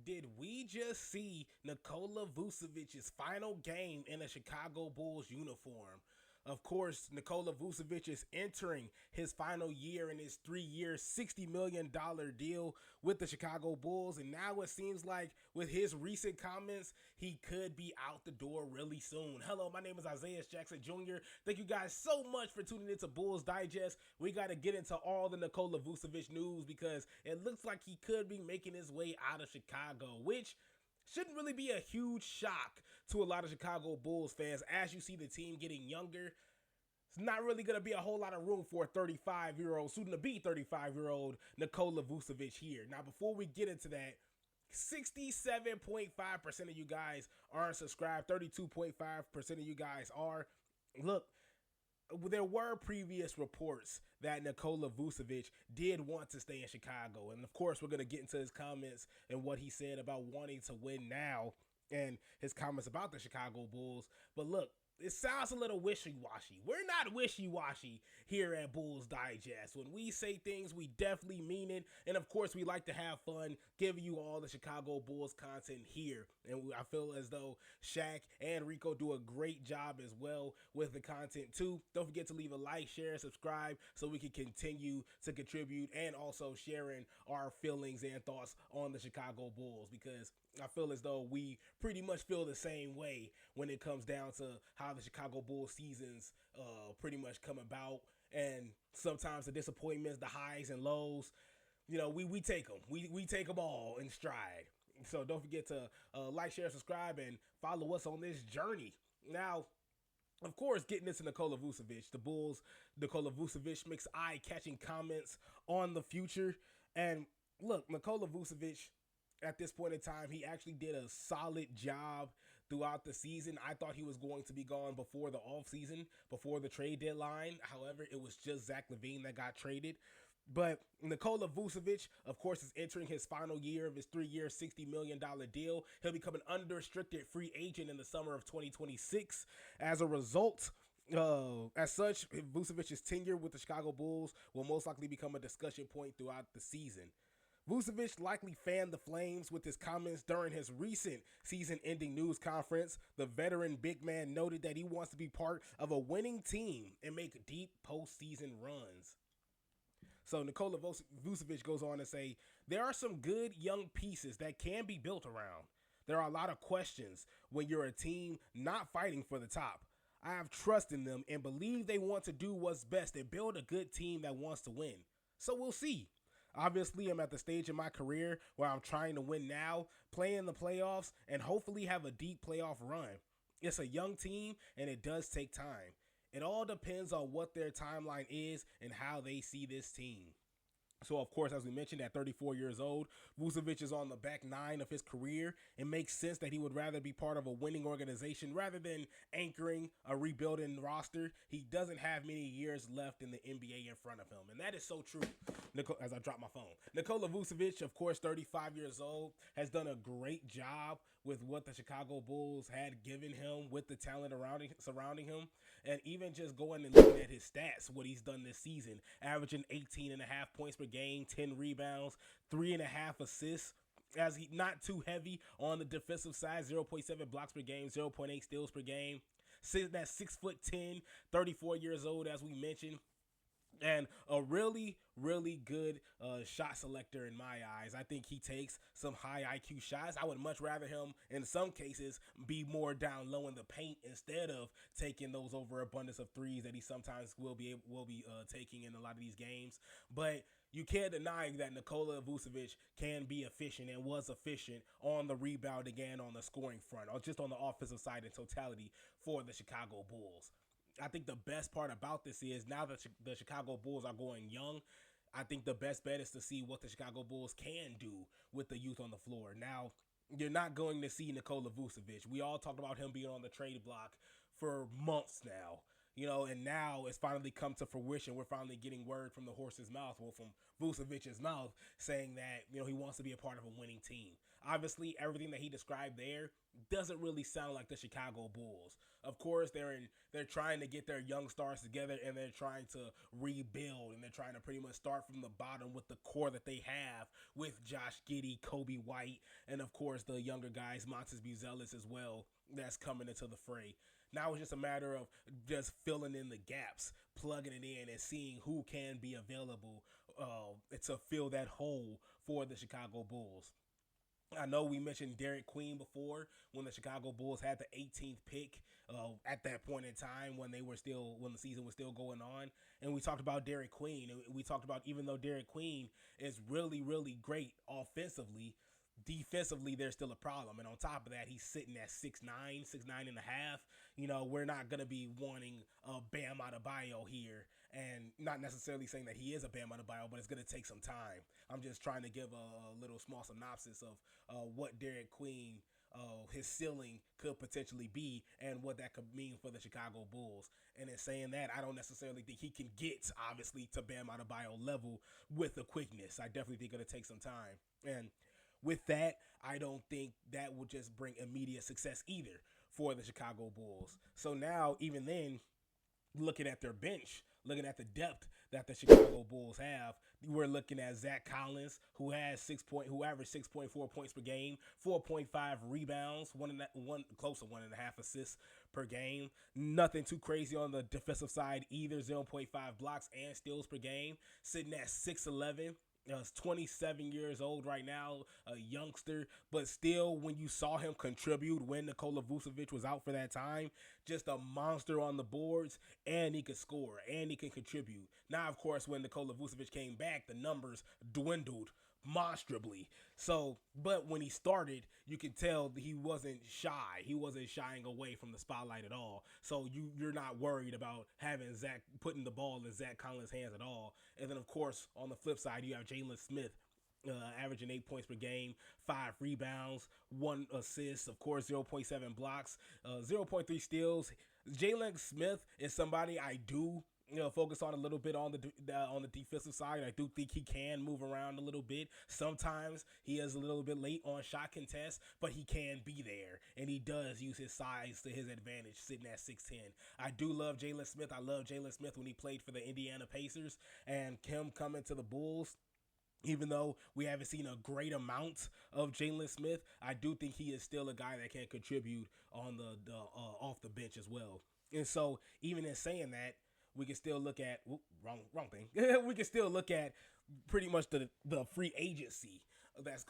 Did we just see Nikola Vucevic's final game in a Chicago Bulls uniform? Of course, Nikola Vucevic is entering his final year in his 3 year, $60 million deal with the Chicago Bulls. And now it seems like with his recent comments, he could be out the door really soon. Hello, my name is Isaias Jackson Jr. Thank you guys so much for tuning into Bulls Digest. We got to get into all the Nikola Vucevic news because it looks like he could be making his way out of Chicago, which shouldn't really be a huge shock to a lot of Chicago Bulls fans as you see the team getting younger. It's not really going to be a whole lot of room for a 35-year-old, soon to be 35-year-old Nikola Vucevic here. Now, before we get into that, 67.5% of you guys aren't subscribed. 32.5% of you guys are. Look, there were previous reports that Nikola Vucevic did want to stay in Chicago. And of course, we're going to get into his comments and what he said about wanting to win now and his comments about the Chicago Bulls. But look, it sounds a little wishy-washy. We're not wishy-washy here at Bulls Digest. When we say things, we definitely mean it. And of course, we like to have fun giving you all the Chicago Bulls content here. And I feel as though Shaq and Rico do a great job as well with the content too. Don't forget to leave a like, share, and subscribe so we can continue to contribute and also sharing our feelings and thoughts on the Chicago Bulls, because I feel as though we pretty much feel the same way when it comes down to how the Chicago Bulls seasons pretty much come about, and sometimes the disappointments, the highs and lows. You know, we take them. We take them all in stride. So don't forget to like, share, subscribe, and follow us on this journey. Now, of course, getting into Nikola Vucevic, the Bulls, Nikola Vucevic makes eye-catching comments on the future. And look, Nikola Vucevic, at this point in time, he actually did a solid job throughout the season. I thought he was going to be gone before the offseason, before the trade deadline. However, it was just Zach Lavine that got traded. But Nikola Vucevic, of course, is entering his final year of his 3 year, $60 million deal. He'll become an unrestricted free agent in the summer of 2026. As a result, as such, Vucevic's tenure with the Chicago Bulls will most likely become a discussion point throughout the season. Vucevic likely fanned the flames with his comments during his recent season-ending news conference. The veteran big man noted that he wants to be part of a winning team and make deep postseason runs. So Nikola Vucevic goes on to say, there are some good young pieces that can be built around. There are a lot of questions when you're a team not fighting for the top. I have trust in them and believe they want to do what's best and build a good team that wants to win. So we'll see. Obviously, I'm at the stage in my career where I'm trying to win now, play in the playoffs, and hopefully have a deep playoff run. It's a young team, and it does take time. It all depends on what their timeline is and how they see this team. So, of course, as we mentioned, at 34 years old, Vucevic is on the back nine of his career. It makes sense that he would rather be part of a winning organization rather than anchoring a rebuilding roster. He doesn't have many years left in the NBA in front of him, and that is so true. As I drop my phone, Nikola Vucevic, of course, 35 years old, has done a great job with what the Chicago Bulls had given him with the talent surrounding him. And even just going and looking at his stats, what he's done this season, averaging 18.5 points per game, 10 rebounds, 3.5 assists, as he not too heavy on the defensive side, 0.7 blocks per game, 0.8 steals per game. That's 6'10", 34 years old, as we mentioned. And a really, really good shot selector in my eyes. I think he takes some high IQ shots. I would much rather him, in some cases, be more down low in the paint instead of taking those overabundance of threes that he sometimes will be taking in a lot of these games. But you can't deny that Nikola Vucevic can be efficient and was efficient on the rebound again, on the scoring front, or just on the offensive side in totality for the Chicago Bulls. I think the best part about this is now that the Chicago Bulls are going young, I think the best bet is to see what the Chicago Bulls can do with the youth on the floor. Now, you're not going to see Nikola Vucevic. We all talked about him being on the trade block for months now. And now it's finally come to fruition. We're finally getting word from the horse's mouth, well, from Vucevic's mouth, saying that, he wants to be a part of a winning team. Obviously, everything that he described there doesn't really sound like the Chicago Bulls. Of course, they're trying to get their young stars together, and they're trying to rebuild, and they're trying to pretty much start from the bottom with the core that they have with Josh Giddey, Kobe White, and of course the younger guys, Montes Buzelis as well, that's coming into the fray. Now it's just a matter of just filling in the gaps, plugging it in, and seeing who can be available to fill that hole for the Chicago Bulls. I know we mentioned Derek Queen before when the Chicago Bulls had the 18th pick at that point in time when the season was still going on, and we talked about Derek Queen. And we talked about, even though Derek Queen is really, really great offensively, defensively there's still a problem. And on top of that, he's sitting at 6'9", 6'9 and a half. We're not gonna be wanting a Bam Adebayo here, and not necessarily saying that he is a Bam Adebayo, but it's gonna take some time. I'm just trying to give a little small synopsis of what Derek Queen, his ceiling could potentially be, and what that could mean for the Chicago Bulls. And in saying that, I don't necessarily think he can get, obviously, to Bam Adebayo level with the quickness. I definitely think it'll take some time. And with that, I don't think that will just bring immediate success either for the Chicago Bulls. So now, even then, looking at their bench, looking at the depth that the Chicago Bulls have, we're looking at Zach Collins, who averaged 6.4 points per game, 4.5 rebounds, close to 1.5 assists per game. Nothing too crazy on the defensive side either. 0.5 blocks and steals per game, sitting at 6'11". He's 27 years old right now, a youngster, but still, when you saw him contribute when Nikola Vucevic was out for that time, just a monster on the boards, and he could score, and he can contribute. Now, of course, when Nikola Vucevic came back, the numbers dwindled monstrably. So, but when he started, you could tell that he wasn't shy. He wasn't shying away from the spotlight at all. So you're not worried about putting the ball in Zach Collins' hands at all. And then, of course, on the flip side, you have Jalen Smith, averaging 8 points per game, 5 rebounds, 1 assist, of course, 0.7 blocks, 0.3 steals. Jalen Smith is somebody I do focus on a little bit on the defensive side. I do think he can move around a little bit. Sometimes he is a little bit late on shot contests, but he can be there, and he does use his size to his advantage, sitting at 6'10". I do love Jalen Smith. I love Jalen Smith when he played for the Indiana Pacers, and him coming to the Bulls. Even though we haven't seen a great amount of Jalen Smith, I do think he is still a guy that can contribute on the off the bench as well. And so, even in saying that, we can still look at wrong thing. We can still look at pretty much the free agency that's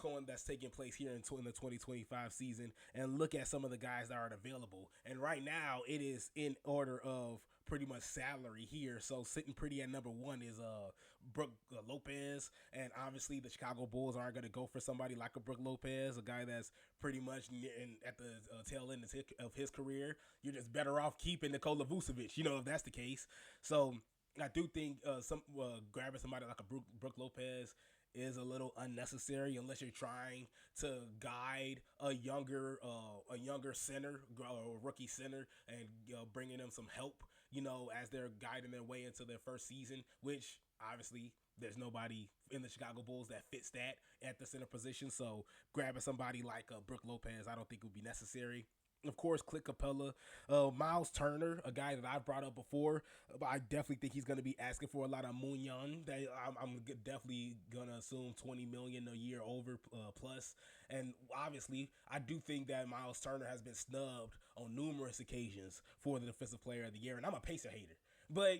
taking place here in the 2025 season, and look at some of the guys that are available. And right now, it is in order of pretty much salary here. So sitting pretty at number 1 is Brook Lopez, and obviously the Chicago Bulls aren't going to go for somebody like a Brook Lopez, a guy that's pretty much at the tail end of his career. You're just better off keeping Nikola Vucevic, if that's the case. So I do think grabbing somebody like a Brook Lopez is a little unnecessary unless you're trying to guide a younger center or rookie center, and bringing them some help, as they're guiding their way into their first season, which obviously there's nobody in the Chicago Bulls that fits that at the center position. So grabbing somebody like Brook Lopez, I don't think would be necessary. Of course, Clint Capella, Miles Turner, a guy that I've brought up before, but I definitely think he's going to be asking for a lot of Munyon. I'm definitely going to assume $20 million a year over plus. And obviously, I do think that Miles Turner has been snubbed on numerous occasions for the Defensive Player of the Year, and I'm a Pacer hater. But,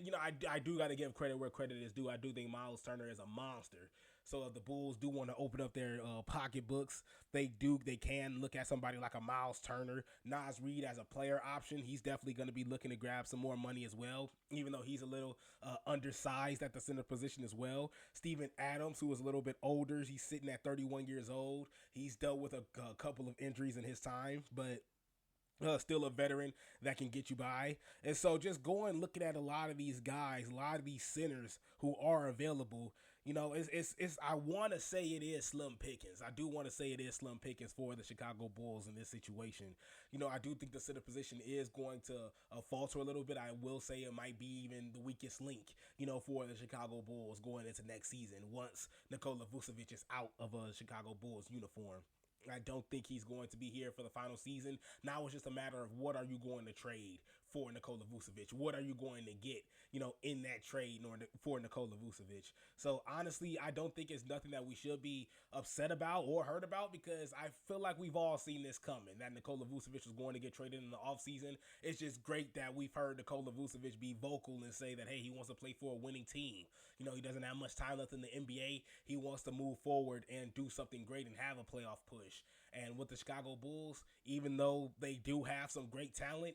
I do got to give credit where credit is due. I do think Miles Turner is a monster. So if the Bulls do want to open up their pocketbooks, they can look at somebody like a Miles Turner. Naz Reid as a player option, he's definitely going to be looking to grab some more money as well, even though he's a little undersized at the center position as well. Steven Adams, who is a little bit older, he's sitting at 31 years old. He's dealt with a couple of injuries in his time, but still a veteran that can get you by. And so just looking at a lot of these guys, a lot of these centers who are available, I want to say it is slim pickings. I do want to say it is slim pickings for the Chicago Bulls in this situation. I do think the center position is going to falter a little bit. I will say it might be even the weakest link, for the Chicago Bulls going into next season once Nikola Vucevic is out of a Chicago Bulls uniform. I don't think he's going to be here for the final season. Now it's just a matter of what are you going to trade for Nikola Vucevic? What are you going to get, in that trade for Nikola Vucevic? So honestly, I don't think it's nothing that we should be upset about or hurt about, because I feel like we've all seen this coming, that Nikola Vucevic was going to get traded in the offseason. It's just great that we've heard Nikola Vucevic be vocal and say that, hey, he wants to play for a winning team. He doesn't have much time left in the NBA. He wants to move forward and do something great and have a playoff push. And with the Chicago Bulls, even though they do have some great talent,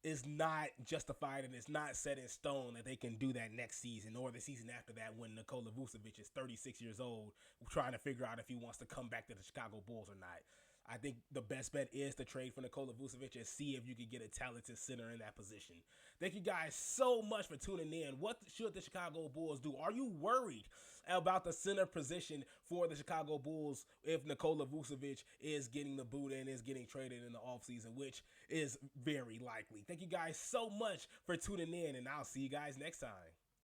it's not justified and it's not set in stone that they can do that next season or the season after that when Nikola Vucevic is 36 years old trying to figure out if he wants to come back to the Chicago Bulls or not. I think the best bet is to trade for Nikola Vucevic and see if you can get a talented center in that position. Thank you guys so much for tuning in. What should the Chicago Bulls do? Are you worried about the center position for the Chicago Bulls if Nikola Vucevic is getting the boot and is getting traded in the offseason, which is very likely? Thank you guys so much for tuning in, and I'll see you guys next time.